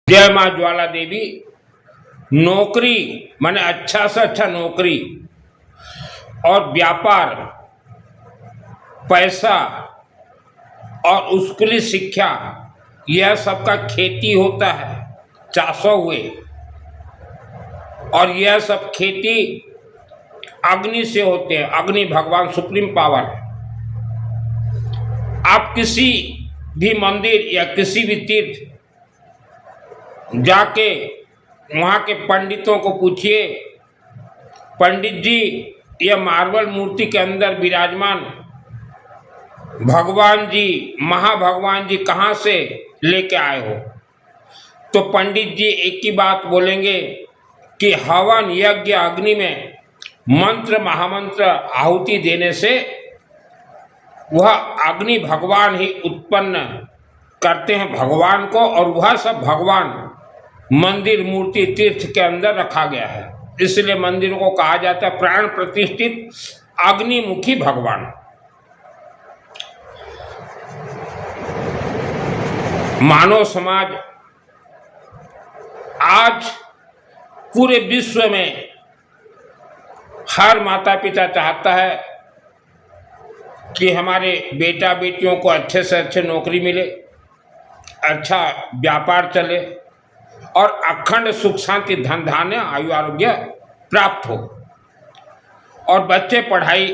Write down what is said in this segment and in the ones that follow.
जय माँ ज्वाला देवी। नौकरी माने अच्छा से अच्छा नौकरी और व्यापार, पैसा और उसके लिए शिक्षा, यह सबका खेती होता है चासों हुए। और यह सब खेती अग्नि से होते हैं। अग्नि भगवान सुप्रीम पावर है। आप किसी भी मंदिर या किसी भी तीर्थ जाके वहाँ के पंडितों को पूछिए, पंडित जी यह मार्बल मूर्ति के अंदर विराजमान भगवान जी, महाभगवान जी कहाँ से लेके आए हो? तो पंडित जी एक ही बात बोलेंगे कि हवन यज्ञ अग्नि में मंत्र महामंत्र आहुति देने से वह अग्नि भगवान ही उत्पन्न करते हैं भगवान को, और वह सब भगवान मंदिर मूर्ति तीर्थ के अंदर रखा गया है। इसलिए मंदिरों को कहा जाता है प्राण प्रतिष्ठित अग्निमुखी भगवान। मानव समाज आज पूरे विश्व में हर माता पिता चाहता है कि हमारे बेटा बेटियों को अच्छे से अच्छे नौकरी मिले, अच्छा व्यापार चले और अखंड सुख शांति धन धान्य आयु आरोग्य प्राप्त हो, और बच्चे पढ़ाई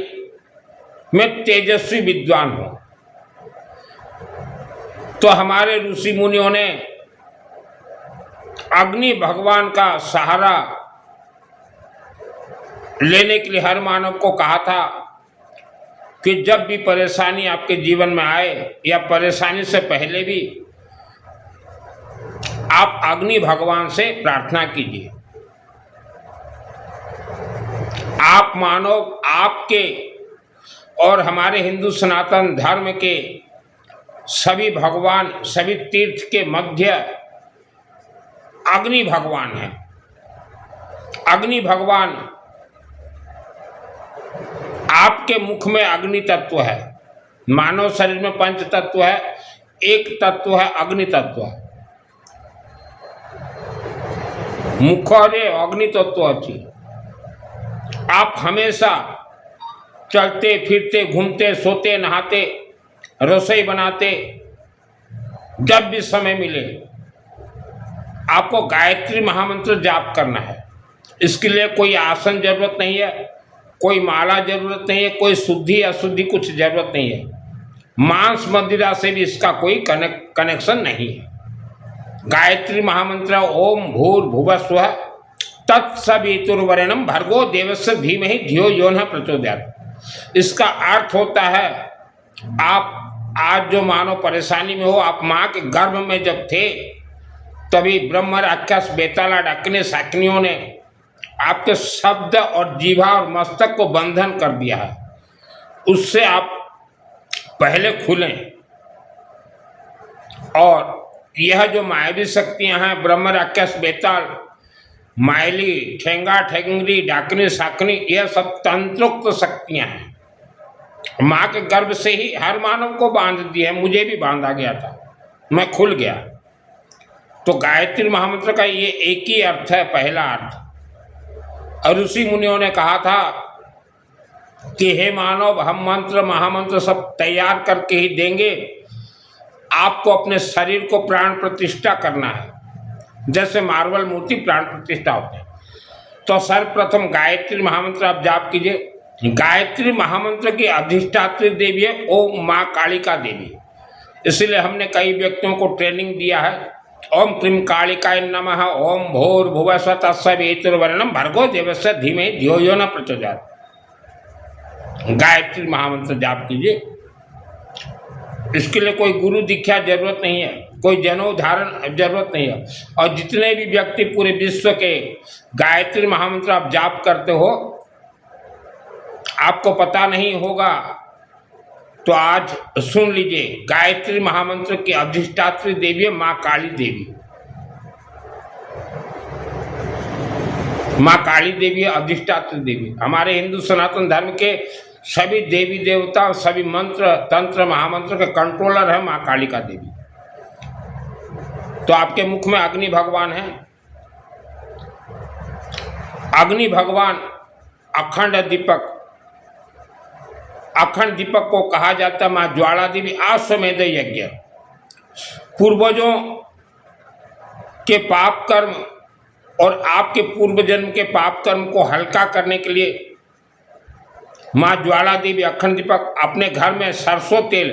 में तेजस्वी विद्वान हो। तो हमारे ऋषि मुनियों ने अग्नि भगवान का सहारा लेने के लिए हर मानव को कहा था कि जब भी परेशानी आपके जीवन में आए या परेशानी से पहले भी आप अग्नि भगवान से प्रार्थना कीजिए। आप मानव, आपके और हमारे हिंदू सनातन धर्म के सभी भगवान, सभी तीर्थ के मध्य अग्नि भगवान है। अग्नि भगवान आपके मुख में अग्नि तत्व है। मानव शरीर में पंच तत्व है, एक तत्व है अग्नि तत्व है। मुखरे अग्नि तत्व अच्छी। आप हमेशा चलते फिरते घूमते सोते नहाते रसोई बनाते जब भी समय मिले आपको गायत्री महामंत्र जाप करना है। इसके लिए कोई आसन जरूरत नहीं है, कोई माला जरूरत नहीं है, कोई शुद्धि अशुद्धि कुछ जरूरत नहीं है। मांस मदिरा से भी इसका कोई कनेक्शन नहीं है। गायत्री महामंत्र ओम भूर्भुवः स्वः तत्सवितुर्वरेण्यं भर्गो देवस्य धीमहि धियो यो नः प्रचोदयात्। इसका अर्थ होता है, आप आज जो मानो परेशानी में हो, आप माँ के गर्भ में जब थे तभी ब्रह्म राक्षस बेताला डाकिनी शाकिनियों ने आपके शब्द और जीवा और मस्तक को बंधन कर दिया है। उससे आप पहले खुलें। और यह जो मायावी शक्तियां हैं, ब्रह्म राक्षस बेताल, मायली, ठेंगा ठेंगरी, डाकिनी शाकिनी, यह सब तंत्रोक्त शक्तियां हैं। माँ के गर्भ से ही हर मानव को बांध दिया है। मुझे भी बांधा गया था, मैं खुल गया। तो गायत्री महामंत्र का ये एक ही अर्थ है, पहला अर्थ। और ऋषि मुनियों ने कहा था कि हे मानव, हम मंत्र महामंत्र सब तैयार करके ही देंगे। आपको अपने शरीर को प्राण प्रतिष्ठा करना है, जैसे मार्बल मूर्ति प्राण प्रतिष्ठा होते हैं। तो सर्वप्रथम गायत्री महामंत्र आप जाप कीजिए। गायत्री महामंत्र की अधिष्ठात्री देवी है ओम माँ कालिका देवी। इसलिए हमने कई व्यक्तियों को ट्रेनिंग दिया है। ओम क्लीं कालिकाय नमः, ओम भूर्भुवः स्वः तत्सवितुर्वरेण्यं भर्गो देवस्य धीमहि धियो यो नः प्रचोदयात्। गायत्री महामंत्र जाप कीजिए। इसके लिए कोई गुरु दीक्षा जरूरत नहीं है, कोई जनेऊ धारण जरूरत नहीं है। और जितने भी व्यक्ति पूरे विश्व के गायत्री महामंत्र आप जाप करते हो, आपको पता नहीं होगा तो आज सुन लीजिए। गायत्री महामंत्र की अधिष्ठात्री देवी है माँ काली देवी। माँ काली देवी अधिष्ठात्री देवी। हमारे हिंदू सनातन धर्म के सभी देवी देवता, सभी मंत्र तंत्र महामंत्र के कंट्रोलर है माँ कालिका देवी। तो आपके मुख में अग्नि भगवान है। अग्नि भगवान अखंड दीपक, अखंड दीपक को कहा जाता है मां ज्वाला देवी। आश्वमेध यज्ञ पूर्वजों के पाप कर्म और आपके पूर्व जन्म के पाप कर्म को हल्का करने के लिए मां ज्वाला देवी अखंड दीपक अपने घर में सरसों तेल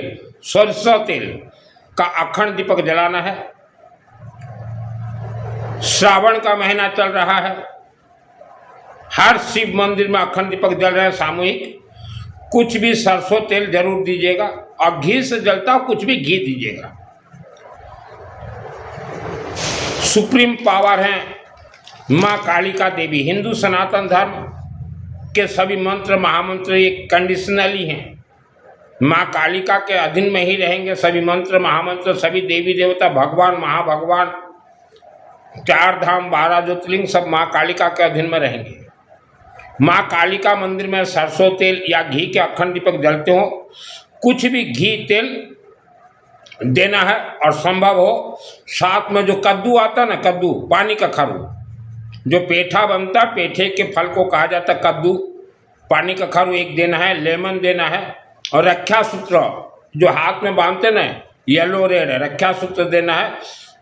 का अखंड दीपक जलाना है। श्रावण का महीना चल रहा है, हर शिव मंदिर में अखंड दीपक जल रहे हैं सामूहिक। कुछ भी सरसों तेल जरूर दीजिएगा और घी से जलता हो कुछ भी घी दीजिएगा। सुप्रीम पावर है मां कालिका देवी। हिंदू सनातन धर्म के सभी मंत्र महामंत्र ये कंडीशनली हैं, मां कालिका के अधीन में ही रहेंगे। सभी मंत्र महामंत्र, सभी देवी देवता, भगवान महाभगवान, 4 धाम 12 ज्योतिर्लिंग सब मां कालिका के अधीन में रहेंगे। मां कालिका मंदिर में सरसों तेल या घी के अखंड दीपक जलते हो, कुछ भी घी तेल देना है। और संभव हो साथ में जो कद्दू आता ना, कद्दू पानी का खरू, जो पेठा बनता, पेठे के फल को कहा जाता कद्दू, पानी का खरू एक देना है, लेमन देना है। और रक्षा सूत्र जो हाथ में बांधते ना, येलो रेड रक्षा सूत्र देना है,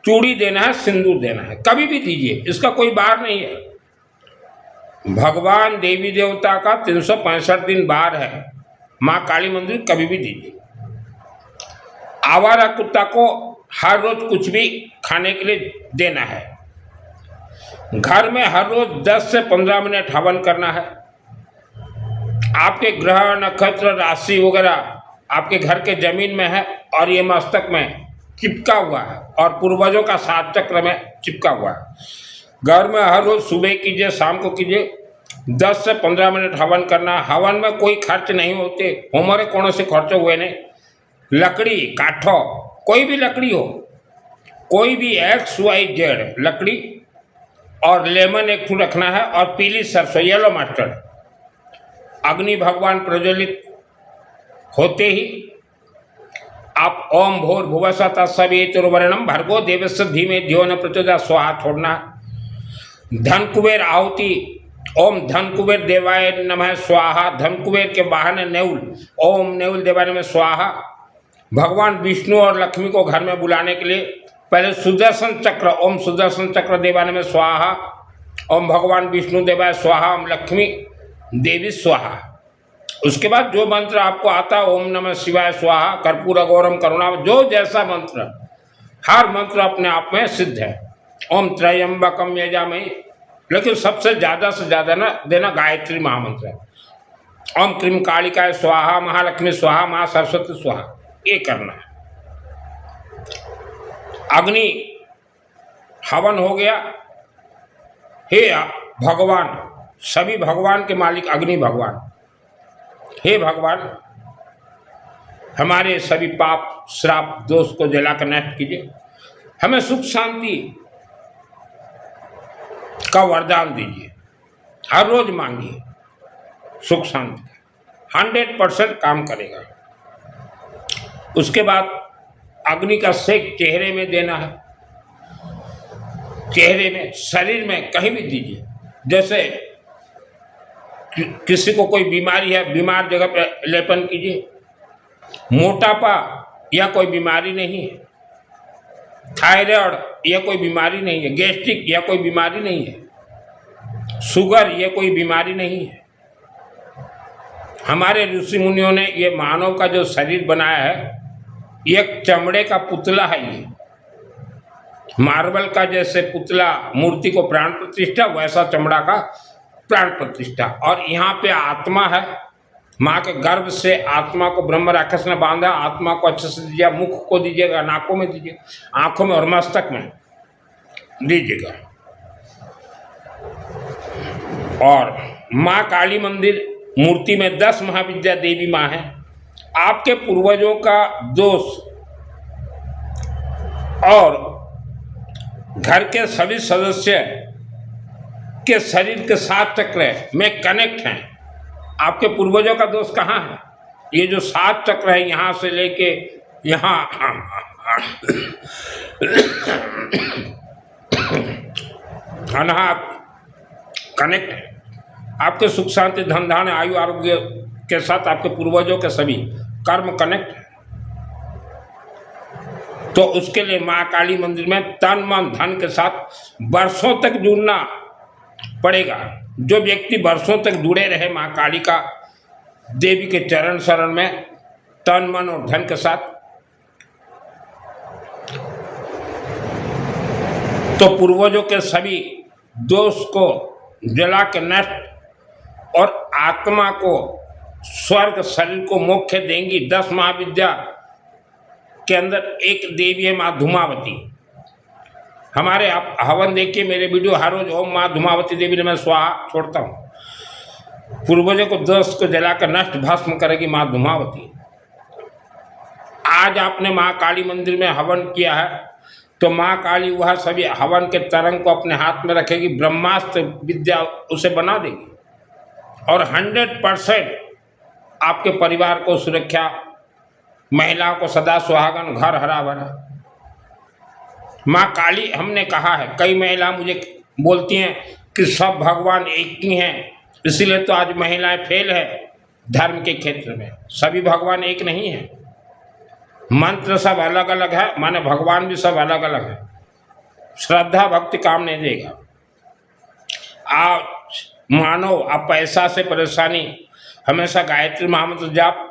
चूड़ी देना है, सिंदूर देना है। कभी भी दीजिए, इसका कोई बार नहीं है। भगवान देवी देवता का 365 दिन बार है। मां काली मंदिर कभी भी दीजिए। आवारा कुत्ता को हर रोज कुछ भी खाने के लिए देना है। घर में हर रोज 10 से 15 मिनट हवन करना है। आपके ग्रह नक्षत्र राशि वगैरह आपके घर के जमीन में है और ये मस्तक में चिपका हुआ है और पूर्वजों का 7 चक्र में चिपका हुआ है। घर में हर रोज सुबह कीजिए, शाम को कीजिए, 10 से 15 मिनट हवन करना। हवन में कोई खर्च नहीं होते, हमारे कोण से खर्च हुए नहीं। लकड़ी काठो कोई भी लकड़ी हो, कोई भी XYZ लकड़ी, और लेमन एक फूल रखना है और पीली सरसों येलो मस्टर्ड। अग्नि भगवान प्रज्वलित होते ही आप ओम भूर भुवस्सुः तत्सवितुर्वरेण्यं भर्गो देवस्य धीमहि धियो न प्रचोदयात् स्वाहा छोड़ना। धन कुबेर आहुति, ओम धन कुबेर देवाय नमः स्वाहा। धन कुबेर के वाहन नेउल, ओम नेउल देवाय नमः स्वाहा। भगवान विष्णु और लक्ष्मी को घर में बुलाने के लिए पहले सुदर्शन चक्र, ओम सुदर्शन चक्र देवाय नमः स्वाहा, ओम भगवान विष्णु देवाय स्वाहा, ओम लक्ष्मी देवी स्वाहा। उसके बाद जो मंत्र आपको आता है, ओम नमः शिवाय स्वाहा, कर्पूर गौरम करुणा, जो जैसा मंत्र, हर मंत्र अपने आप में सिद्ध है। ओम त्र्यंबकम यजामहे, लेकिन सबसे ज़्यादा से ज़्यादा ना देना गायत्री महामंत्र है। ओम क्रीम कालिकाय स्वाहा, महालक्ष्मी स्वाहा, महा सरस्वती स्वाहा, ये करना है। अग्नि हवन हो गया। हे भगवान, सभी भगवान के मालिक अग्नि भगवान, हे भगवान हमारे सभी पाप श्राप दोष को जलाकर नष्ट कीजिए। हमें सुख शांति का वरदान दीजिए। हर रोज मांगिए सुख शांति, 100% काम करेगा। उसके बाद अग्नि का सेक चेहरे में देना है, चेहरे में, शरीर में, कहीं भी दीजिए। जैसे किसी को कोई बीमारी है, बीमार जगह पर लेपन कीजिए। मोटापा यह कोई बीमारी नहीं है, थायराइड यह कोई बीमारी नहीं है, गैस्ट्रिक यह कोई बीमारी नहीं है, शुगर यह कोई बीमारी नहीं है। हमारे ऋषि मुनियों ने ये मानव का जो शरीर बनाया है, एक चमड़े का पुतला है। ये मार्बल का जैसे पुतला मूर्ति को प्राण प्रतिष्ठा, वैसा चमड़ा का प्राण प्रतिष्ठा। और यहाँ पे आत्मा है, माँ के गर्भ से आत्मा को ब्रह्म राक्षस ने बांधा। आत्मा को अच्छे से दीजिए, मुख को दीजिएगा, नाकों में दीजिए, आंखों में और मस्तक में दीजिएगा। और माँ काली मंदिर मूर्ति में 10 महाविद्या देवी माँ है। आपके पूर्वजों का दोष और घर के सभी सदस्य के शरीर के 7 चक्र में कनेक्ट हैं। आपके पूर्वजों का दोष कहाँ है? ये जो 7 चक्र है, यहाँ से लेके यहाँ अनाहत कनेक्ट है आपके सुख शांति धन धान्य आयु आरोग्य के साथ, आपके पूर्वजों के सभी कर्म कनेक्ट है। तो उसके लिए माँ काली मंदिर में तन मन धन के साथ वर्षों तक जुड़ना पड़ेगा। जो व्यक्ति वर्षों तक जुड़े रहे माँ काली का देवी के चरण शरण में तन मन और धन के साथ, तो पूर्वजों के सभी दोष को जला के नष्ट और आत्मा को स्वर्ग शरीर को मोक्ष देंगी। 10 महाविद्या के अंदर एक देवी है माँ धूमावती। हमारे आप हवन देखिए मेरे वीडियो हर रोज ओम माँ धूमावती देवी ने मैं स्वाहा छोड़ता हूँ। पूर्वजों को दोष को जलाकर नष्ट भस्म करेगी माँ धूमावती। आज आपने माँ काली मंदिर में हवन किया है तो माँ काली वह सभी हवन के तरंग को अपने हाथ में रखेगी, ब्रह्मास्त्र विद्या उसे बना देगी और 100% आपके परिवार को सुरक्षा, महिलाओं को सदा सुहागन, घर हरा भरा। माँ काली हमने कहा है, कई महिला मुझे बोलती हैं कि सब भगवान एक ही हैं, इसीलिए तो आज महिलाएं फेल है धर्म के क्षेत्र में। सभी भगवान एक नहीं है, मंत्र सब अलग अलग है, माने भगवान भी सब अलग अलग है। श्रद्धा भक्ति काम नहीं देगा। आप मानो आप पैसा से परेशानी, हमेशा गायत्री महामंत्र जाप,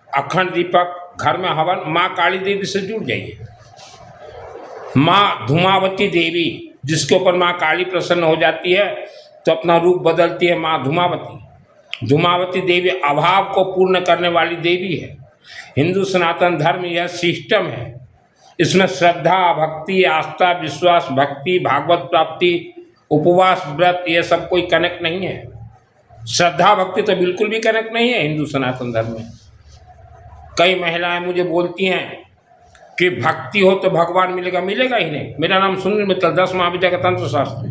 अखंड दीपक, घर में हवन, माँ काली देवी से जुड़ जाइए। माँ धूमावती देवी जिसके ऊपर माँ काली प्रसन्न हो जाती है तो अपना रूप बदलती है माँ धूमावती। धूमावती देवी अभाव को पूर्ण करने वाली देवी है। हिंदू सनातन धर्म यह सिस्टम है, इसमें श्रद्धा भक्ति आस्था विश्वास भक्ति भागवत प्राप्ति उपवास व्रत ये सब कोई कनेक्ट नहीं है। श्रद्धा भक्ति तो बिल्कुल भी कनेक्ट नहीं है हिंदू सनातन धर्म में। कई महिलाएं मुझे बोलती हैं कि भक्ति हो तो भगवान मिलेगा, मिलेगा ही नहीं। मेरा नाम सुनील मित्तल, 10 महाविद्या का तंत्र शास्त्र,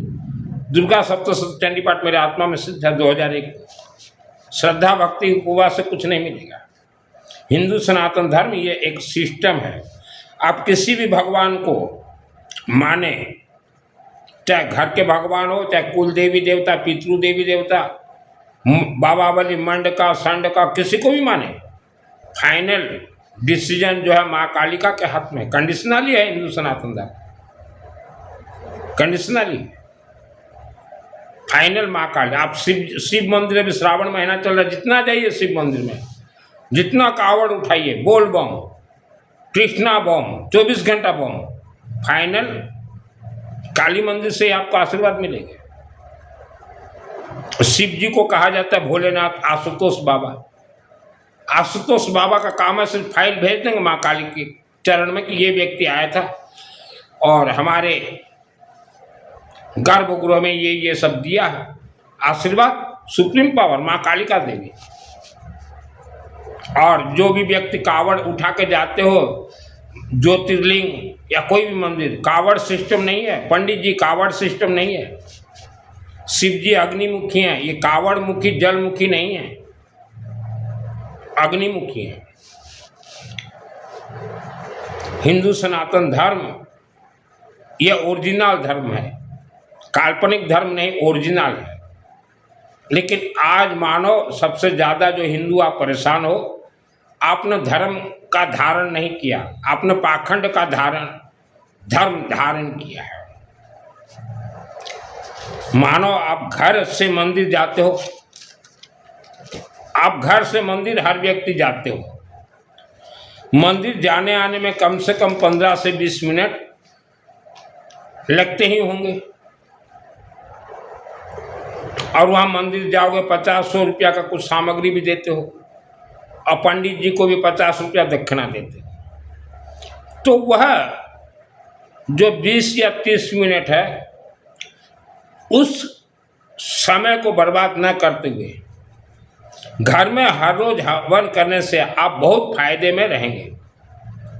दुर्गा सप्तशती चंडी पाठ मेरे आत्मा में सिद्ध है 2001। श्रद्धा भक्ति उपवास से कुछ नहीं मिलेगा। हिंदू सनातन धर्म ये एक सिस्टम है। आप किसी भी भगवान को माने, चाहे घर के भगवान हो, चाहे कुल देवी देवता, पितृ देवी देवता, बाबा बलि, मंडका संडका, किसी को भी माने, फाइनल डिसीजन जो है माँ कालिका के हाथ में। कंडीशनली है हिंदू सनातन धर्म, कंडीशनली फाइनल माँ काली। आप शिव मंदिर में श्रावण महीना चल रहा है, जितना जाइए शिव मंदिर में, जितना कावड़ उठाइए, बोल बम, कृष्णा बम, 24 घंटा बम, फाइनल काली मंदिर से आपको आशीर्वाद मिलेगा। शिव जी को कहा जाता है भोलेनाथ आशुतोष बाबा। आशुतोष बाबा का काम है सिर्फ फाइल भेज देंगे माँ काली के चरण में कि ये व्यक्ति आया था और हमारे गर्भगृह में ये सब दिया है। आशीर्वाद सुप्रीम पावर माँ कालिका देवी। और जो भी व्यक्ति कावड़ उठा के जाते हो ज्योतिर्लिंग या कोई भी मंदिर, कावड़ सिस्टम नहीं है। पंडित जी कावड़ सिस्टम नहीं है। शिव जी अग्निमुखी हैं, ये कावड़ मुखी जलमुखी नहीं है, अग्निमुखी है। हिंदू सनातन धर्म यह ओरिजिनल धर्म है, काल्पनिक धर्म नहीं, ओरिजिनल है। लेकिन आज मानो सबसे ज़्यादा जो हिंदू आप परेशान हो, आपने धर्म का धारण नहीं किया, आपने पाखंड का धर्म धारण किया है। मानो आप घर से मंदिर जाते हो, आप घर से मंदिर हर व्यक्ति जाते हो, मंदिर जाने आने में कम से कम 15 से 20 मिनट लगते ही होंगे। और वहाँ मंदिर जाओगे 50-100 रुपया का कुछ सामग्री भी देते हो और पंडित जी को भी 50 रुपया दक्षिणा देते हो। तो वह जो 20 या 30 मिनट है उस समय को बर्बाद न करते हुए घर में हर रोज हवन करने से आप बहुत फायदे में रहेंगे।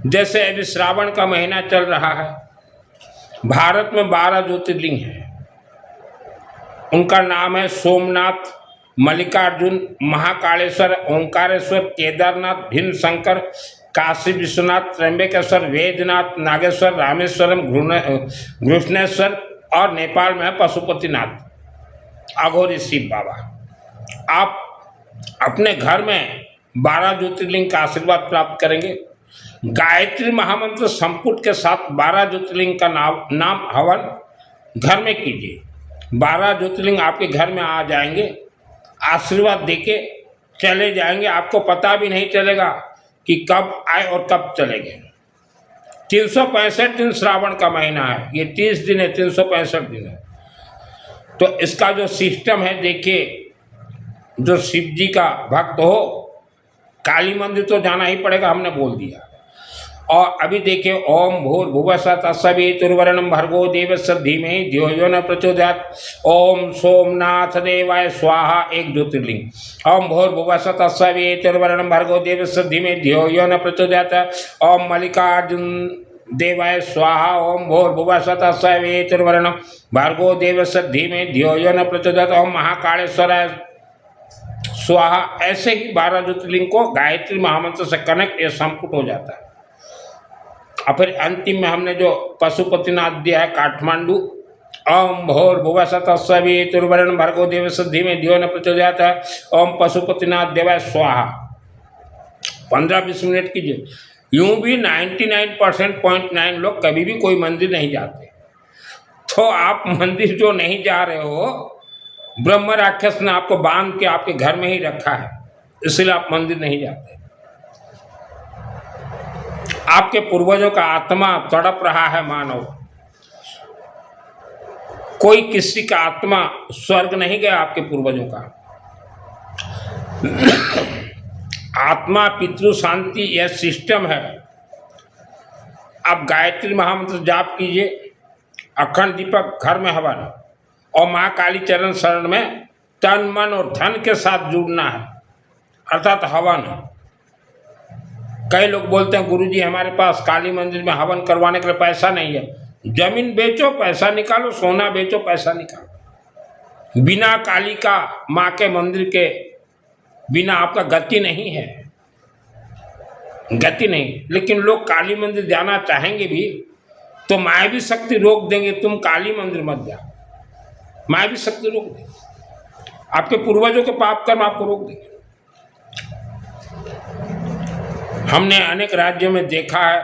जैसे अभी श्रावण का महीना चल रहा है, भारत में 12 ज्योतिर्लिंग हैं। उनका नाम है सोमनाथ, मल्लिकार्जुन, महाकालेश्वर, ओंकारेश्वर, केदारनाथ, भीमशंकर, काशी विश्वनाथ, त्र्यंबकेश्वर, वैद्यनाथ, नागेश्वर, रामेश्वरम, घृष्णेश्वर और नेपाल में है पशुपतिनाथ, अघोरी शिव बाबा। आप अपने घर में 12 ज्योतिर्लिंग का आशीर्वाद प्राप्त करेंगे। गायत्री महामंत्र संपुट के साथ 12 ज्योतिर्लिंग का नाम हवन घर में कीजिए। 12 ज्योतिर्लिंग आपके घर में आ जाएंगे, आशीर्वाद देके चले जाएंगे। आपको पता भी नहीं चलेगा कि कब आए और कब चले गए। 365 दिन श्रावण का महीना है, ये 30 दिन है, 365 दिन है। तो इसका जो सिस्टम है देखिए, जो शिव जी का भक्त हो काली मंदिर तो जाना ही पड़ेगा, हमने बोल दिया। और अभी देखिए, ओम भूर्भुवस्सुः तत्सवितुर्वरेण्यं भर्गो देवस्य धीमहि धियो यो न प्रचोदयात्। ओम सोमनाथ देवाय स्वाहा, एक ज्योतिर्लिंग। ओम भूर्भुवस्सुः तत्सवितुर्वरेण्यं भर्गो देवस्य धीमहि धियो यो न प्रचोदयात्। ओम मल्लिकार्जुन देवाय स्वाहा। ओम भूर्भुवस्सुः तत्सवितुर्वरेण्यं भर्गो देवस्य धीमहि धियो यो न प्रचोदयात्। ओम महाकालेश्वराय स्वाहा। ऐसे ही 12 ज्योतिर्लिंग को गायत्री महामंत्र से कनेक्ट, ये संपुट हो जाता है। और फिर अंतिम में हमने जो पशुपतिनाथ दिया है काठमांडू, ओम भूर्भुवस्सुः तत्सवितुर्वरेण्यं भर्गो देवस्य धीमहि धियो न प्रचोदयात्। ओम पशुपतिनाथ देवाय स्वाहा। 15-20 मिनट कीजिए। यूं भी 99.9 लोग कभी भी कोई मंदिर नहीं जाते। तो आप मंदिर जो नहीं जा रहे हो, ब्रह्म राक्षस ने आपको बांध के आपके घर में ही रखा है, इसलिए आप मंदिर नहीं जाते। आपके पूर्वजों का आत्मा तड़प रहा है मानव। कोई किसी का आत्मा स्वर्ग नहीं गया आपके पूर्वजों का। आत्मा पितृ शांति यह सिस्टम है। आप गायत्री महामंत्र जाप कीजिए, अखंड दीपक घर में हवन, और माँ काली चरण शरण में तन मन और धन के साथ जुड़ना है, अर्थात हवन। कई लोग बोलते हैं गुरुजी हमारे पास काली मंदिर में हवन करवाने के लिए पैसा नहीं है। जमीन बेचो पैसा निकालो, सोना बेचो पैसा निकालो। बिना काली का माँ के मंदिर के बिना आपका गति नहीं है, गति नहीं। लेकिन लोग काली मंदिर जाना चाहेंगे भी तो मायावी शक्ति रोक देंगे, तुम काली मंदिर मत जाओ। मायावी शक्ति रोक देंगे, आपके पूर्वजों के पाप कर्म आपको रोक देंगे। हमने अनेक राज्यों में देखा है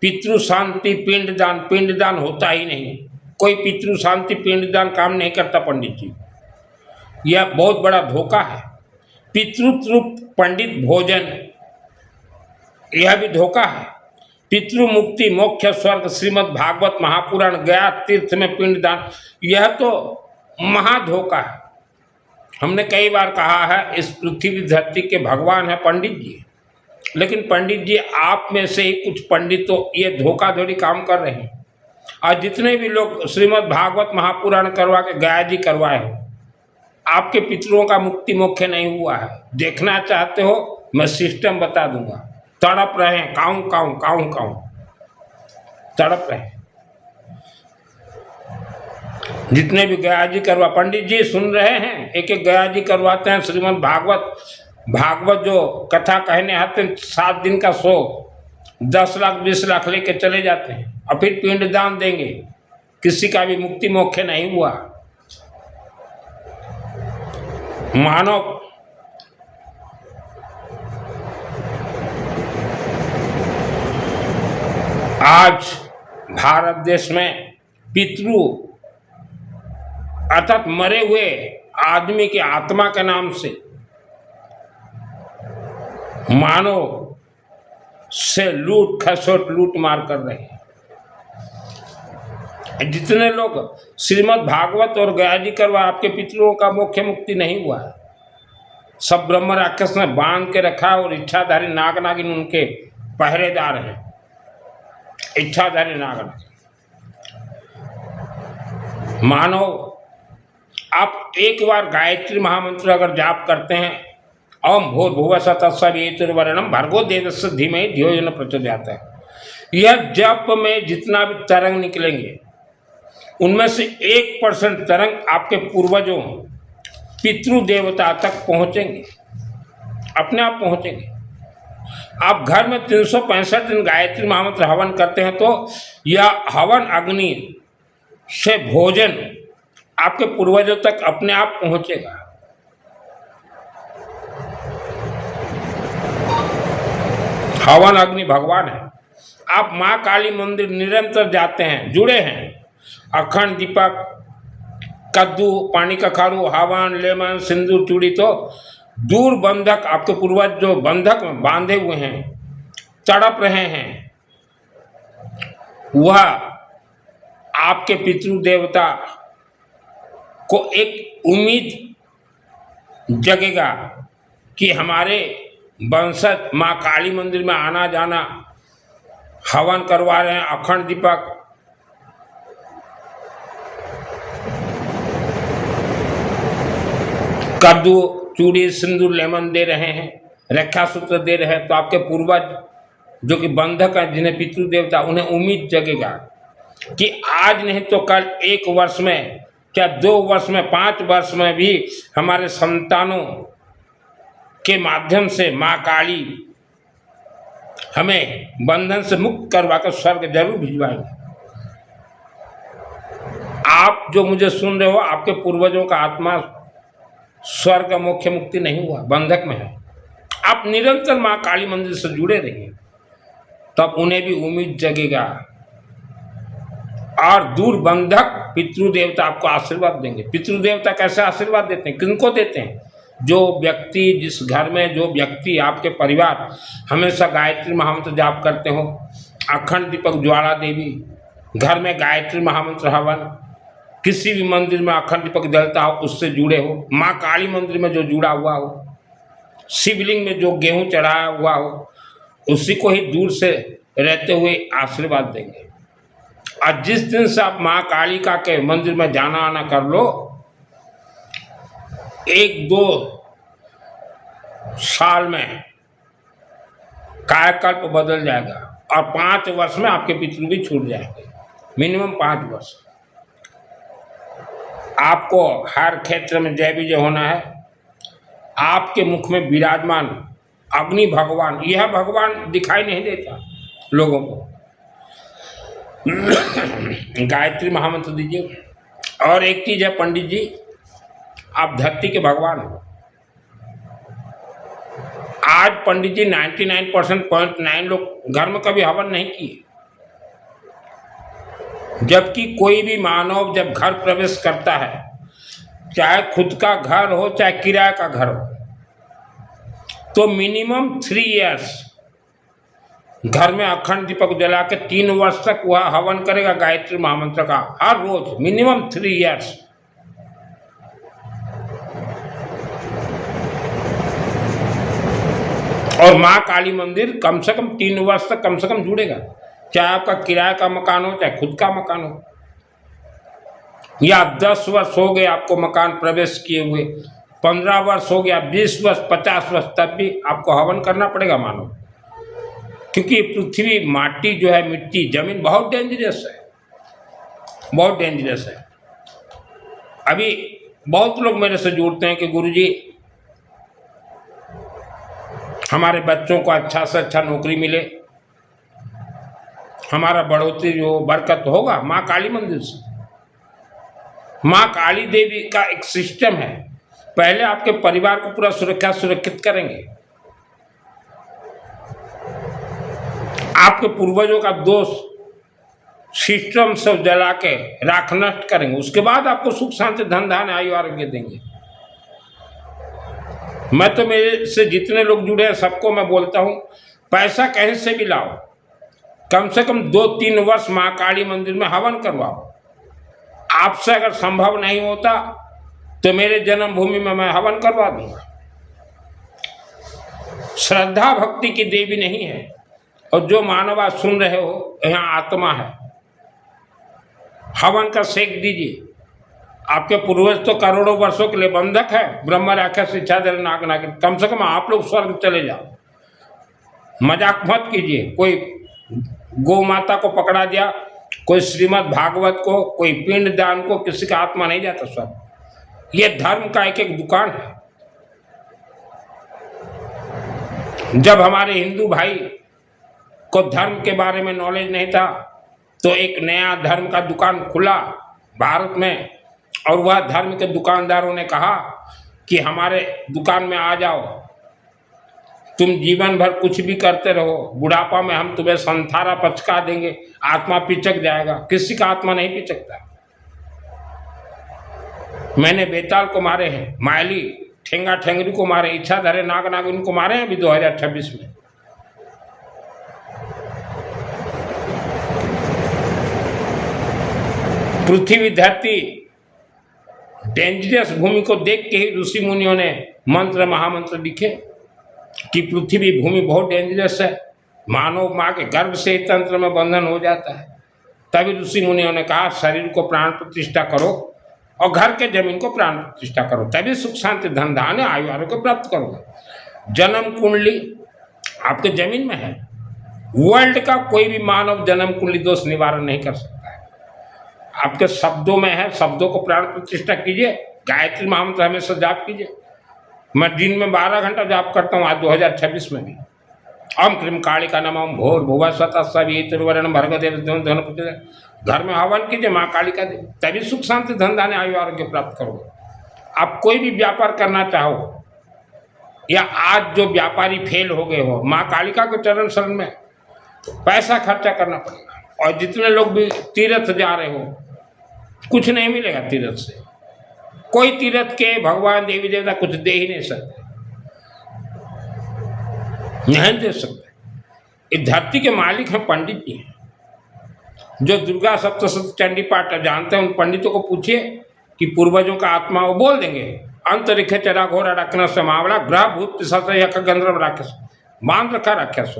पितृ शांति पिंडदान होता ही नहीं। कोई पितृ शांति पिंडदान काम नहीं करता पंडित जी, यह बहुत बड़ा धोखा है। पितृतृप्त पंडित भोजन, यह भी धोखा है। पितृ मुक्ति मोक्ष स्वर्ग श्रीमद् भागवत महापुराण गया तीर्थ में पिंडदान, यह तो महाधोखा है। हमने कई बार कहा है इस पृथ्वी धरती के भगवान है पंडित जी, लेकिन पंडित जी आप में से ही कुछ पंडित तो ये धोखाधड़ी काम कर रहे हैं। और जितने भी लोग श्रीमद् भागवत महापुराण करवा के गया जी करवाए हो, आपके पितरों का मुक्ति मोक्ष नहीं हुआ है। देखना चाहते हो मैं सिस्टम बता दूंगा। तड़प रहे हैं, काऊं काऊं काऊं काऊं तड़प रहे हैं। जितने भी गया जी करवा, पंडित जी सुन रहे हैं, एक एक गया जी करवाते हैं। श्रीमद् भागवत जो कथा कहने आते हैं, 7 दिन का शो, 10 लाख 20 लाख लेके चले जाते हैं और फिर पिंडदान देंगे। किसी का भी मुक्ति मोक्ष नहीं हुआ। मानव आज भारत देश में पितृ अर्थात मरे हुए आदमी की आत्मा के नाम से मानव से लूट खसोट लूट मार कर रहे हैं। जितने लोग श्रीमद् भागवत और गया जी करवा, आपके पितरों का मोक्ष मुक्ति नहीं हुआ है। सब ब्रह्म राक्षस ने बांध के रखा और इच्छाधारी नाग नागिन उनके पहरेदार हैं। इच्छाधारी नाग नागिन मानव, आप एक बार गायत्री महामंत्र अगर जाप करते हैं, ओम भूर्भुवस्सुः तत्सवितुर्वरेण्यं भर्गो देवस्य धीमहि धियो यो न प्रचोदयात्, यह जप में जितना भी तरंग निकलेंगे उनमें से 1% तरंग आपके पूर्वजों पितृ देवता तक पहुँचेंगे, अपने आप पहुँचेंगे। आप घर में 365 दिन गायत्री महामंत्र हवन करते हैं तो यह हवन अग्नि से भोजन आपके पूर्वजों तक अपने आप पहुंचेगा। हवन अग्नि भगवान है। आप माँ काली मंदिर निरंतर जाते हैं, जुड़े हैं, अखंड दीपक, कद्दू, पानी का खारू, हवन, लेमन, सिंदूर, चूड़ी, तो दूर बंधक आपके पूर्वज जो बंधक में बांधे हुए हैं, तड़प रहे हैं, वह आपके पितृ देवता को एक उम्मीद जगेगा कि हमारे वंशज माँ काली मंदिर में आना जाना, हवन करवा रहे हैं, अखंड दीपक, कद्दू, चूड़ी, सिंदूर, लेमन दे रहे हैं, रक्षा सूत्र दे रहे हैं, तो आपके पूर्वज जो कि बंधक हैं, जिन्हें पितृ देवता, उन्हें उम्मीद जगेगा कि आज नहीं तो कल 1 वर्ष में, क्या 2 वर्ष में, 5 वर्ष में भी हमारे संतानों के माध्यम से माँ काली हमें बंधन से मुक्त करवाकर स्वर्ग जरूर भिजवाएंगे। आप जो मुझे सुन रहे हो, आपके पूर्वजों का आत्मा स्वर्ग मोक्ष मुक्ति नहीं हुआ, बंधक में है। आप निरंतर माँ काली मंदिर से जुड़े रहिए, तब उन्हें भी उम्मीद जगेगा और दूर बंधक पितृदेवता आपको आशीर्वाद देंगे। पितृदेवता कैसे आशीर्वाद देते हैं, किनको देते हैं? जो व्यक्ति, जिस घर में जो व्यक्ति, आपके परिवार हमेशा गायत्री महामंत्र जाप करते हो, अखंड दीपक ज्वाला देवी, घर में गायत्री महामंत्र हवन, किसी भी मंदिर में अखंड दीपक जलता हो, उससे जुड़े हो, माँ काली मंदिर में जो जुड़ा हुआ हो, शिवलिंग में जो गेहूं चढ़ाया हुआ हो, उसी को ही दूर से रहते हुए आशीर्वाद देंगे। और जिस दिन से आप माँ कालिका के मंदिर में जाना आना कर लो, 1-2 साल में कायाकल्प बदल जाएगा और 5 वर्ष में आपके पितृ भी छूट जाएंगे। मिनिमम 5 वर्ष। आपको हर क्षेत्र में जय विजय होना है। आपके मुख में विराजमान अग्नि भगवान, यह भगवान दिखाई नहीं देता लोगों को। गायत्री महामंत्र दीजिए। और एक चीज है पंडित जी, आप धरती के भगवान हो। आज पंडित जी 99.9 लोग घर में कभी हवन नहीं किए, जबकि कोई भी मानव जब घर प्रवेश करता है, चाहे खुद का घर हो चाहे किराए का घर हो, तो मिनिमम 3 इयर्स घर में अखंड दीपक जला के 3 वर्ष तक वह हवन करेगा गायत्री महामंत्र का, हर रोज मिनिमम 3 इयर्स। और माँ काली मंदिर कम से कम 3 वर्ष तक कम से कम जुड़ेगा, चाहे आपका किराए का मकान हो चाहे खुद का मकान हो, या 10 वर्ष हो गए आपको मकान प्रवेश किए हुए, 15 वर्ष हो गया, 20 वर्ष, 50 वर्ष, तब भी आपको हवन करना पड़ेगा मानो। क्योंकि पृथ्वी, माटी जो है, मिट्टी, जमीन बहुत डेंजरस है, बहुत डेंजरस है। अभी बहुत लोग मेरे से जुड़ते हैं कि गुरुजी हमारे बच्चों को अच्छा से अच्छा नौकरी मिले, हमारा बढ़ोतरी जो बरकत होगा माँ काली मंदिर से। माँ काली देवी का एक सिस्टम है, पहले आपके परिवार को पूरा सुरक्षित करेंगे। आपके पूर्वजों का दोष सिस्टम से जला के राख नष्ट करेंगे, उसके बाद आपको सुख शांति धन धान आयु आरोग्य देंगे। मैं तो मेरे से जितने लोग जुड़े हैं सबको मैं बोलता हूँ, पैसा कहीं से भी लाओ, कम से कम 2-3 वर्ष माँ काली मंदिर में हवन करवाओ। आपसे अगर संभव नहीं होता तो मेरे जन्मभूमि में मैं हवन करवा दूंगा। श्रद्धा भक्ति की देवी नहीं है। और जो मानव आप सुन रहे हो, यहाँ आत्मा है, हवन का सेक दीजिए। आपके पूर्वज तो करोड़ों वर्षों के लिए बंधक है, ब्रह्म राक्षस इच्छाधर नाग नागिन, कम से कम आप लोग स्वर्ग चले जाओ। मजाक मत कीजिए। कोई गौ माता को पकड़ा दिया, कोई श्रीमद् भागवत को, कोई पिंड दान को, किसी का आत्मा नहीं जाता स्वर्ग। ये धर्म का एक दुकान है। जब हमारे हिंदू भाई को धर्म के बारे में नॉलेज नहीं था तो एक नया धर्म का दुकान खुला भारत में, और वह धर्म के दुकानदारों ने कहा कि हमारे दुकान में आ जाओ, तुम जीवन भर कुछ भी करते रहो, बुढ़ापा में हम तुम्हें संथारा पचका देंगे, आत्मा पिचक जाएगा। किसी का आत्मा नहीं पिचकता। मैंने बेताल को मारे हैं, मायली ठेंगा ठेंगरी को मारे, इच्छाधारी नाग नागिन को मारे हैं अभी 2026 में। पृथ्वी धरती डेंजरस भूमि को देख के ही ऋषि मुनियों ने मंत्र महामंत्र लिखे कि पृथ्वी भूमि बहुत डेंजरस है, मानव माँ के गर्भ से ही तंत्र में बंधन हो जाता है। तभी ऋषि मुनियों ने कहा शरीर को प्राण प्रतिष्ठा करो और घर के जमीन को प्राण प्रतिष्ठा करो, तभी सुख शांति धन धान्य आयु आरोग्य प्राप्त करोगे। जन्म कुंडली आपके जमीन में है। वर्ल्ड का कोई भी मानव जन्म कुंडली दोष निवारण नहीं कर सकता है, आपके शब्दों में है। शब्दों को प्राण प्रतिष्ठा कीजिए, गायत्री महामंत्र हमेशा जाप कीजिए। मैं दिन में 12 घंटा जाप करता हूँ, आज 2026 में भी। ओम क्रीम कालिका नमः भोर भुवा स्वतः सभी तिरुवरण भर्गदेव धन। घर में हवन कीजिए माँ कालिका देव, तभी सुख शांति धन धान्य आयु आरोग्य प्राप्त करोगे। आप कोई भी व्यापार करना चाहो या आज जो व्यापारी फेल हो गए हो, माँ कालिका के चरण शरण में पैसा खर्चा करना पड़ेगा। और जितने लोग भी तीर्थ जा रहे हो, कुछ नहीं मिलेगा तीर्थ से। कोई तीर्थ के भगवान देवी देवता कुछ दे ही नहीं सकते, नहीं दे सकते। इस धरती के मालिक हैं पंडित जी हैं, जो दुर्गा सप्तशती चंडी पाठ जानते हैं। उन पंडितों को पूछिए कि पूर्वजों का आत्मा, वो बोल देंगे अंतरिक्ष चरा घोरा रखना से मामला ग्रह भूत पिशाच यक गंधर्व राक्षस बांध रखा, राक्षस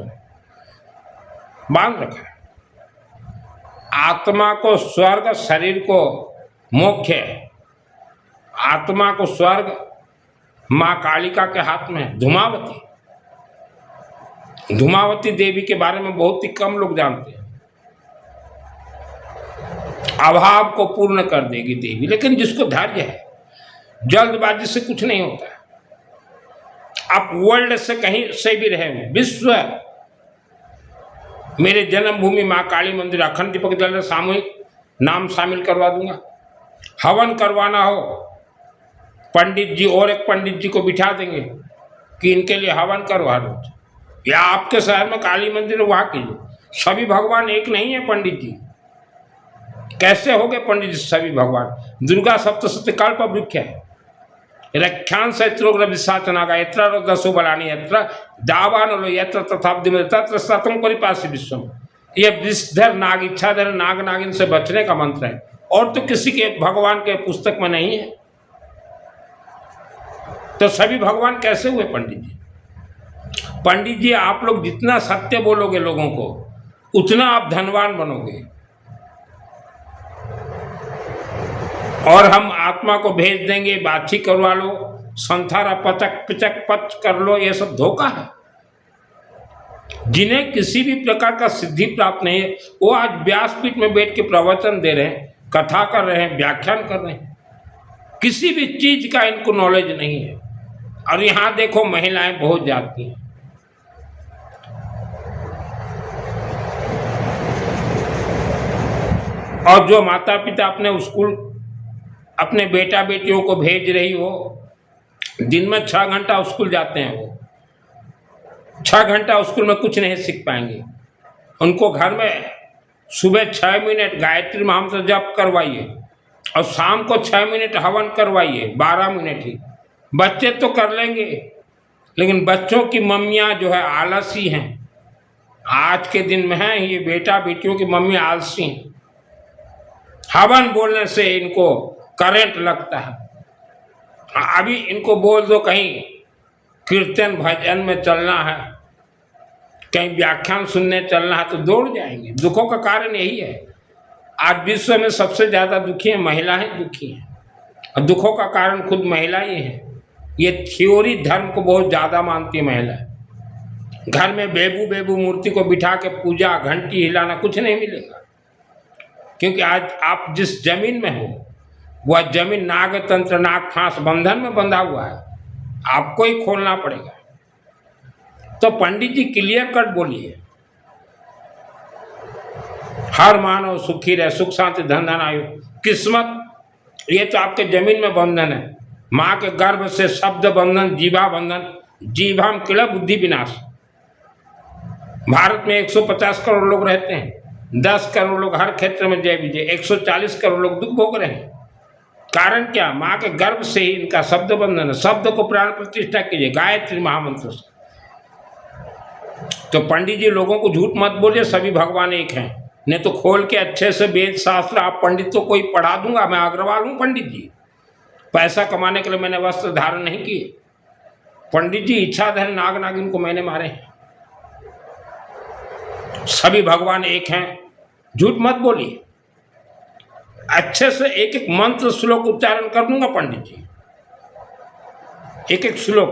बांध रखा। आत्मा को स्वर्ग, शरीर को मोक्ष है। आत्मा को स्वर्ग माँ कालिका के हाथ में है। धूमावती देवी के बारे में बहुत ही कम लोग जानते हैं। अभाव को पूर्ण कर देगी देवी, लेकिन जिसको धैर्य है, जल्दबाजी से कुछ नहीं होता है। आप वर्ल्ड से कहीं से भी रहे हो, विश्व मेरे जन्मभूमि माँ काली मंदिर अखंड दीपक जल सामूहिक नाम शामिल करवा दूंगा। हवन करवाना हो, पंडित जी और एक पंडित जी को बिठा देंगे कि इनके लिए हवन करवा दो, या आपके शहर में काली मंदिर है वहाँ कीजिए। सभी भगवान एक नहीं है पंडित जी, कैसे हो गए पंडित जी सभी भगवान। दुर्गा सप्तशती कल्प वृक्ष है, रक्षांश त्रोग्र विशाचनागा यत्र दसो बलानी यत्र दावानो यत्र तथाब्दि में तत्र सतम परिपासी विश्वम। ये विषधर नाग, इच्छाधर नाग नागिन से बचने का मंत्र है, और तो किसी के भगवान के पुस्तक में नहीं है। तो सभी भगवान कैसे हुए पंडित जी? पंडित जी आप लोग जितना सत्य बोलोगे लोगों को, उतना आप धनवान बनोगे। और हम आत्मा को भेज देंगे, बातची करवा लो, संथारा पचक पिचक पच कर लो, ये सब धोखा है। जिन्हें किसी भी प्रकार का सिद्धि प्राप्त नहीं है, वो आज व्यासपीठ में बैठ के प्रवचन दे रहे हैं, कथा कर रहे हैं, व्याख्यान कर रहे हैं। किसी भी चीज का इनको नॉलेज नहीं है। और यहाँ देखो महिलाएं बहुत जाती हैं। और जो माता पिता अपने स्कूल अपने बेटा बेटियों को भेज रही हो, दिन में 6 घंटा स्कूल जाते हैं, वो 6 घंटा स्कूल में कुछ नहीं सीख पाएंगे। उनको घर में सुबह 6 मिनट गायत्री महामंत्र जप करवाइए और शाम को 6 मिनट हवन करवाइए, 12 मिनट ही। बच्चे तो कर लेंगे, लेकिन बच्चों की मम्मियाँ जो है आलसी हैं। आज के दिन में है ये बेटा बेटियों की मम्मी आलसी हैं। हवन बोलने से इनको करंट लगता है। अभी इनको बोल दो कहीं कीर्तन भजन में चलना है, कहीं व्याख्यान सुनने चलना है, तो दौड़ जाएंगे। दुखों का कारण यही है। आज विश्व में सबसे ज़्यादा दुखी है महिलाएं, दुखी हैं, और दुखों का कारण खुद महिला ही है। ये थ्योरी धर्म को बहुत ज़्यादा मानती है महिलाएं। घर में बेबू बेबू मूर्ति को बिठा के पूजा घंटी हिलाना, कुछ नहीं मिलेगा। क्योंकि आज आप जिस जमीन में हो वह जमीन नाग तंत्र नाग फांस बंधन में बंधा हुआ है, आपको ही खोलना पड़ेगा। तो पंडित जी क्लियर कट बोलिए, हर मानव सुखी रहे, सुख शांति धन धन आयु किस्मत, ये तो आपके जमीन में बंधन है। माँ के गर्भ से शब्द बंधन, जीवा बंधन, जीवाम किला बुद्धि विनाश। भारत में 150 करोड़ लोग रहते हैं, 10 करोड़ लोग हर क्षेत्र में जय विजय, 140 करोड़ लोग दुख भोग रहे हैं। कारण क्या? माँ के गर्भ से ही इनका शब्द बंधन है। शब्द को प्राण प्रतिष्ठा कीजिए गायत्री महामंत्र से। तो पंडित जी लोगों को झूठ मत बोलिए, सभी भगवान एक हैं। नहीं तो खोल के अच्छे से वेद शास्त्र, आप पंडित तो कोई पढ़ा दूंगा, मैं अग्रवाल हूं पंडित जी। पैसा कमाने के लिए मैंने वस्त्र धारण नहीं किए। पंडित जी इच्छाधर नाग नागिन को मैंने मारे हैं। सभी भगवान एक हैं, झूठ मत बोलिए। अच्छे से एक एक मंत्र श्लोक उच्चारण कर दूंगा पंडित जी, एक एक श्लोक।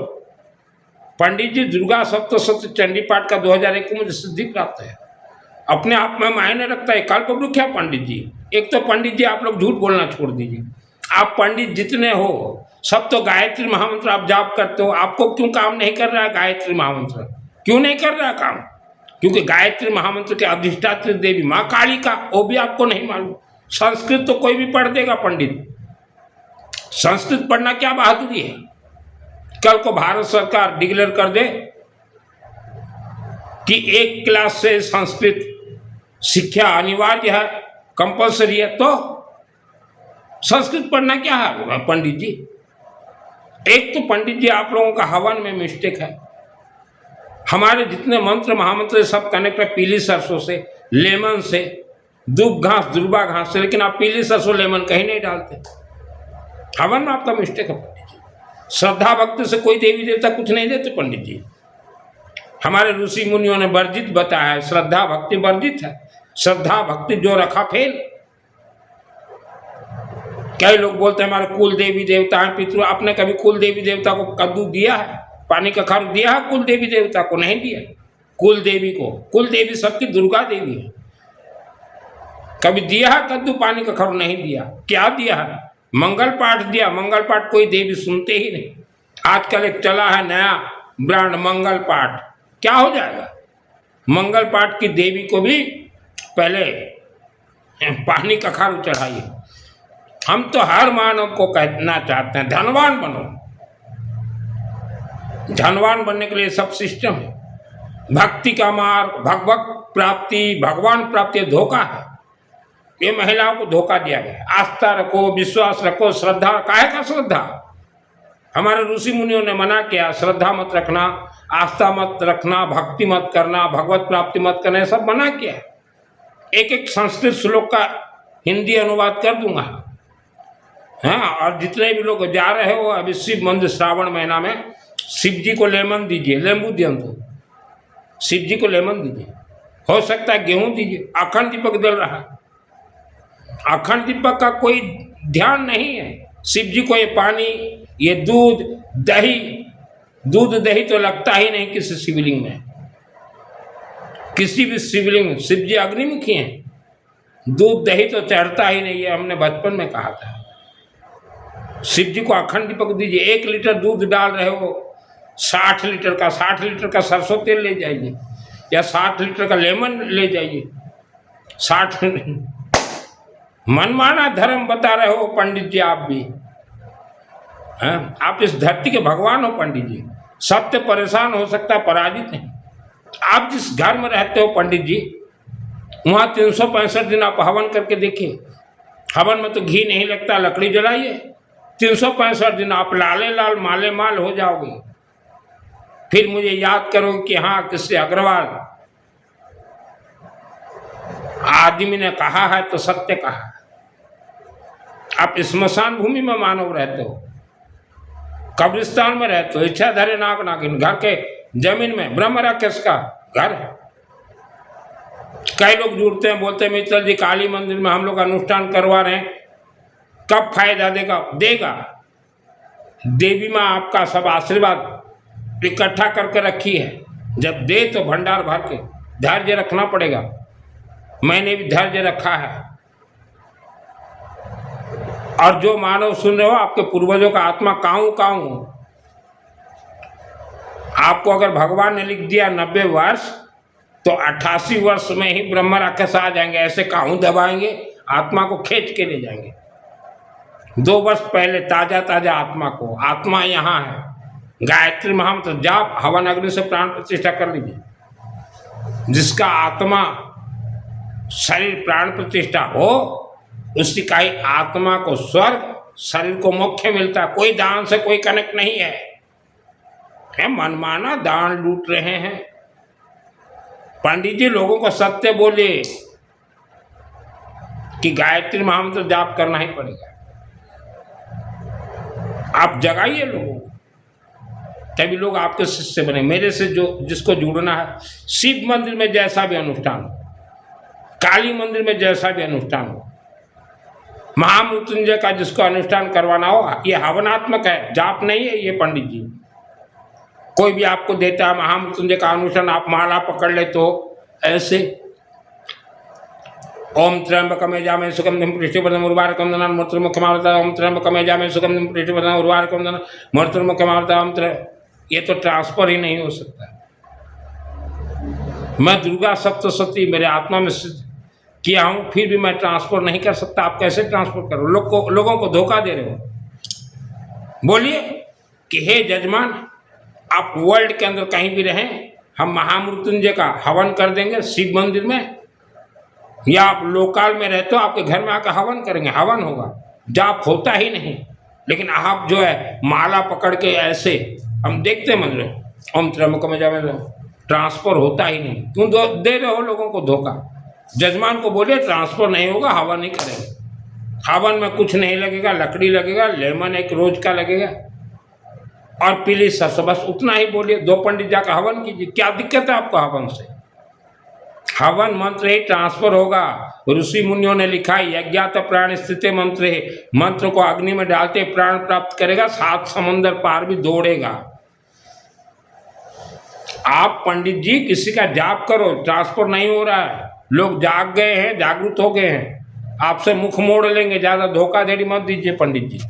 पंडित जी दुर्गा सप्तशती चंडी पाठ का 2001 को मुझे सिद्धि प्राप्त है, अपने आप में मायने रखता है। कल्पवृक्ष है पंडित जी। एक तो पंडित जी आप लोग झूठ बोलना छोड़ दीजिए। आप पंडित जितने हो सब तो गायत्री महामंत्र आप जाप करते हो। आपको क्यों काम नहीं कर रहा है गायत्री महामंत्र? क्यों नहीं कर रहा है काम? क्योंकि गायत्री महामंत्र के अधिष्ठात्री देवी माँ काली का, वो भी आपको नहीं मालूम। संस्कृत तो कोई भी पढ़ देगा पंडित, संस्कृत पढ़ना क्या बहादुरी है? कल को भारत सरकार डिक्लेयर कर दे कि 1 क्लास से संस्कृत शिक्षा अनिवार्य है, कंपलसरी है, तो संस्कृत पढ़ना क्या है पंडित जी? एक तो पंडित जी आप लोगों का हवन में मिस्टेक है। हमारे जितने मंत्र महामंत्र सब कनेक्ट है पीली सरसों से, लेमन से, दूब घास, दुर्बा घास से, लेकिन आप पीली सरसों लेमन कहीं नहीं डालते। हवन में आपका मिस्टेक है पंडित जी। श्रद्धा भक्ति से कोई देवी देवता कुछ नहीं देते पंडित जी। हमारे ऋषि मुनियों ने वर्जित बताया है, श्रद्धा भक्ति वर्जित है। श्रद्धा भक्ति जो रखा फेल। कई लोग बोलते हैं हमारे कुल देवी देवता हैं, पितृ। आपने कभी कुल देवी देवता को कद्दू दिया है, पानी का खारू दिया है? कुल देवी देवता को नहीं दिया। कुल देवी को, कुल देवी सबकी दुर्गा देवी है। कभी दिया है कद्दू पानी का खारू? नहीं दिया। क्या दिया है? मंगल पाठ दिया। मंगल पाठ कोई देवी सुनते ही नहीं। आजकल एक चला है नया ब्रांड मंगल पाठ, क्या हो जाएगा? मंगल पाठ की देवी को भी पहले पानी का खारू चढ़ाइए। हम तो हर मानव को कहना चाहते हैं धनवान बनो। धनवान बनने के लिए सब सिस्टम है। भक्ति का मार्ग, भगवत प्राप्ति, भगवान प्राप्ति धोखा है। ये महिलाओं को धोखा दिया गया। आस्था रखो, विश्वास रखो, श्रद्धा। काहे का श्रद्धा? हमारे ऋषि मुनियों ने मना किया, श्रद्धा मत रखना, आस्था मत रखना, भक्ति मत करना, भगवत प्राप्ति मत करना, सब मना किया। एक एक संस्कृत श्लोक का हिंदी अनुवाद कर दूंगा। हाँ, और जितने भी लोग जा रहे हो अभी शिव मंदिर, श्रावण महीना में शिव जी को लेमन दीजिए, लेम्बू दियंतु। शिव जी को लेमन दीजिए, हो सकता है गेहूं दीजिए। अखंड दीपक जल रहा है। अखंड दीपक का कोई ध्यान नहीं है। शिव जी को ये पानी, ये दूध, दही, दूध दही तो लगता ही नहीं किसी शिवलिंग में। किसी भी शिवलिंग, शिव जी अग्निमुखी हैं, दूध दही तो चढ़ता ही नहीं है। हमने बचपन में कहा था। शिव जी को अखंड दीपक दीजिए। 1 लीटर दूध डाल रहे हो, 60 लीटर का सरसों तेल ले जाइए, या 60 लीटर का लेमन ले जाइए। 60 मनमाना धर्म बता रहे हो पंडित जी आप भी। हैं? आप इस धरती के भगवान हो पंडित जी। सत्य परेशान हो सकता है, पराजित नहीं। आप जिस घर में रहते हो पंडित जी, वहाँ 365 दिन आप हवन करके देखिए। हवन में तो घी नहीं लगता, लकड़ी जलाइए। 365 दिन आप लाले लाल माले माल हो जाओगे। फिर मुझे याद करोगे कि हाँ, किससे अग्रवाल आदमी ने कहा है तो सत्य कहा है। आप स्मशान भूमि में मानव रहते हो, कब्रिस्तान में रहते हो, इच्छाधारी नाग नागिन घर के जमीन में ब्रह्म राक्षस का घर है। कई लोग जुड़ते हैं, बोलते हैं मित्तल जी काली मंदिर में हम लोग अनुष्ठान करवा रहे हैं, कब फायदा देगा? देगा। देवी माँ आपका सब आशीर्वाद इकट्ठा करके रखी है। जब दे तो भंडार भर के। धैर्य रखना पड़ेगा। मैंने भी धैर्य रखा है। और जो मानव सुन रहे हो, आपके पूर्वजों का आत्मा काऊ काऊ आपको अगर भगवान ने लिख दिया 90 वर्ष, तो 88 वर्ष में ही ब्रह्म राक्षस आ जाएंगे। ऐसे काहू दबाएंगे, आत्मा को खींच के ले जाएंगे। 2 वर्ष पहले ताजा ताजा आत्मा को, आत्मा यहाँ है, गायत्री महामंत्र जाप हवन अग्नि से प्राण प्रतिष्ठा कर लीजिए। जिसका आत्मा शरीर प्राण प्रतिष्ठा हो, उसकी का ही आत्मा को स्वर्ग, शरीर को मोक्ष मिलता। कोई दान से कोई कनेक्ट नहीं है। मनमाना दान लूट रहे हैं। पंडित जी लोगों को सत्य बोले कि गायत्री महामंत्र जाप करना ही पड़ेगा। आप जगाइए लोगों को, तभी लोग आपके शिष्य बने। मेरे से जो जिसको जुड़ना है, शिव मंदिर में जैसा भी अनुष्ठान हो, काली मंदिर में जैसा भी अनुष्ठान हो, महामृत्युंजय का जिसको अनुष्ठान करवाना हो, ये हवनात्मक है, जाप नहीं है ये। पंडित जी कोई भी आपको देता है महामृत्युंजय का अनुष्ठान, आप माला पकड़ ले तो ऐसे ओम त्र्यंबकम यजामहे सुगंधिं पुष्टिवर्धनम् उर्वारुकं मूर्तिर्मुखमावृतं, ओम त्र्यंबकम यजामहे सुगंधिं पुष्टिवर्धनम् उर्वारुकं मूर्तिर्मुखमावृतं। ये तो ट्रांसफर ही नहीं हो सकता। मैं दुर्गा सप्तशती मेरे आत्मा में सिद्ध किया हूँ, फिर भी मैं ट्रांसफर नहीं कर सकता। आप कैसे ट्रांसफर करो? लोगों को धोखा दे रहे हो। बोलिए कि हे जजमान, आप वर्ल्ड के अंदर कहीं भी रहें, हम महामृत्युंजय का हवन कर देंगे शिव मंदिर में, या आप लोकल में रहते हो, आपके घर में आकर हवन करेंगे, हवन होगा। जाप होता ही नहीं। लेकिन आप जो है माला पकड़ के ऐसे, हम देखते मंदिर ओम त्र्यंबकम यजामहे, ट्रांसफर होता ही नहीं। क्यों दे रहे हो लोगों को धोखा? जजमान को बोले ट्रांसफर नहीं होगा, हवन नहीं करेंगे। हवन में कुछ नहीं लगेगा, लकड़ी लगेगा, लेमन एक रोज का लगेगा और पीली सरसों, बस उतना ही बोलिए। 2 पंडित जाकर हवन कीजिए। क्या दिक्कत है आपको हवन से? हवन मंत्र ही ट्रांसफर होगा। ऋषि मुनियों ने लिखा है, यज्ञात प्राण स्थिते मंत्र है। मंत्र को अग्नि में डालते प्राण प्राप्त करेगा, 7 समंदर पार भी दौड़ेगा। आप पंडित जी किसी का जाप करो, ट्रांसफर नहीं हो रहा है। लोग जाग गए हैं, जागरूक हो गए हैं, आपसे मुख मोड़ लेंगे। ज्यादा धोखाधड़ी मत दीजिए पंडित जी।